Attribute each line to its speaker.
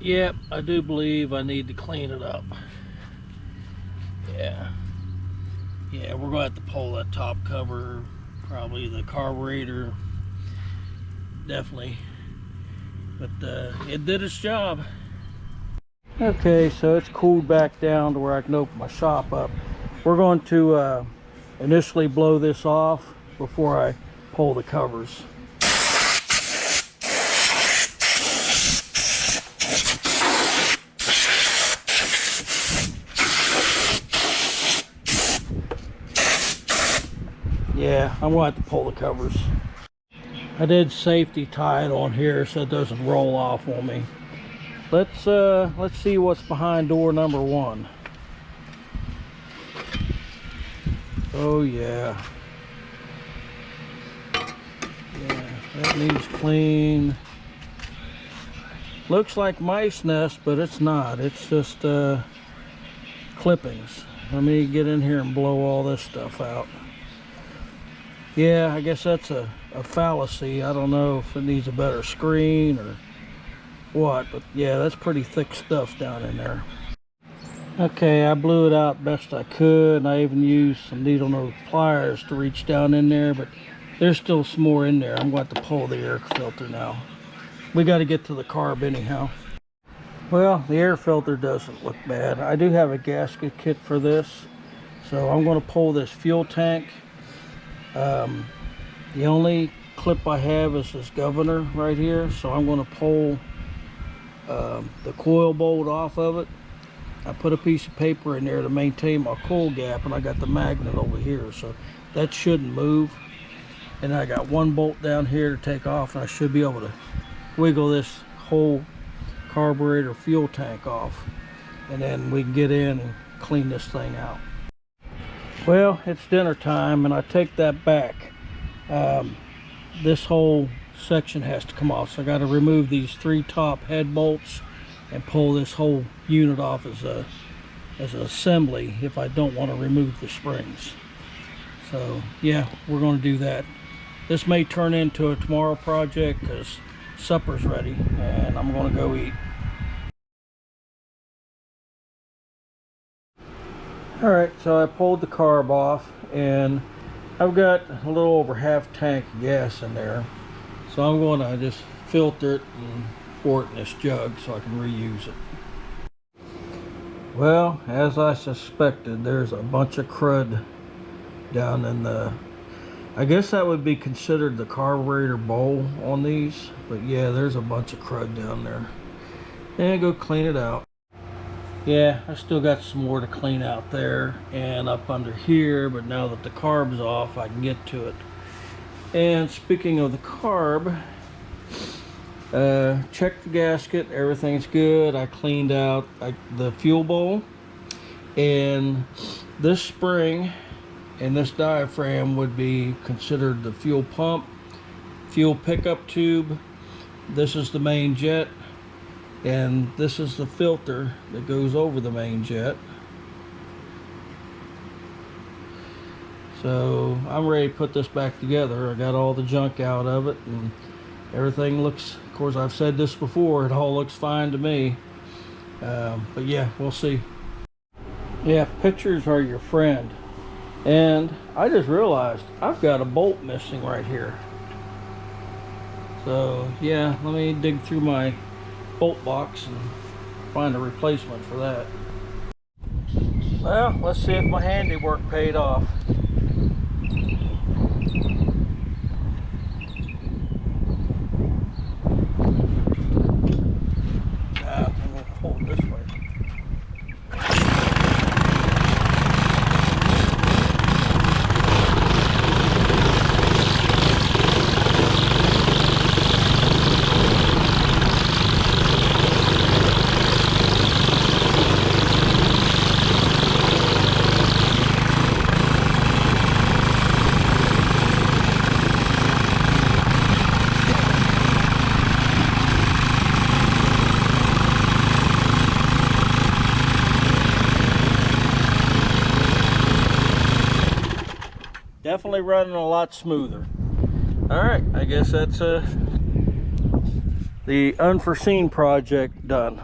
Speaker 1: Yep, I do believe I need to clean it up. Yeah, we're gonna have to pull that top cover, probably the carburetor, definitely. But it did its job. Okay, so it's cooled back down to where I can open my shop up. We're going to initially blow this off before I pull the covers. Yeah, I'm going to have to pull the covers. I did safety tie it on here so it doesn't roll off on me. Let's see what's behind door number 1. Oh yeah. Yeah, that needs clean. Looks like mice nest, but it's not. It's just clippings. Let me get in here and blow all this stuff out. Yeah, I guess that's a fallacy. I don't know if it needs a better screen or what, but yeah, that's pretty thick stuff down in there. Okay, I blew it out best I could, and I even used some needle nose pliers to reach down in there, but there's still some more in there. I'm going to have to pull the air filter now. We got to get to the carb anyhow. Well, the air filter doesn't look bad. I do have a gasket kit for this, so I'm going to pull this fuel tank. The only clip I have is this governor right here, so I'm going to pull the coil bolt off of it. I put a piece of paper in there to maintain my coil gap, and I got the magnet over here, so that shouldn't move. And I got one bolt down here to take off, and I should be able to wiggle this whole carburetor fuel tank off, and then we can get in and clean this thing out. Well, it's dinner time, and I take that back. This whole section has to come off, so I got to remove these 3 top head bolts and pull this whole unit off as an assembly if I don't want to remove the springs. So yeah, we're going to do that. This may turn into a tomorrow project because supper's ready and I'm going to go eat. Alright, so I pulled the carb off, and I've got a little over half tank of gas in there. So I'm going to just filter it and pour it in this jug so I can reuse it. Well, as I suspected, there's a bunch of crud down in the, I guess that would be considered the carburetor bowl on these. But yeah, there's a bunch of crud down there. And go clean it out. Yeah, I still got some more to clean out there and up under here, but now that the carb's off, I can get to it. And speaking of the carb, checked the gasket, everything's good. I cleaned out the fuel bowl, and this spring and this diaphragm would be considered the fuel pump, fuel pickup tube. This is the main jet, and this is the filter that goes over the main jet. So I'm ready to put this back together. I got all the junk out of it, and everything looks, of course I've said this before, it all looks fine to me. But yeah, we'll see. Yeah, pictures are your friend. And I just realized I've got a bolt missing right here. So yeah, let me dig through my bolt box and find a replacement for that. Well, let's see if my handiwork paid off. I'm going to hold it this way. Definitely running a lot smoother. All right, I guess that's the unforeseen project done.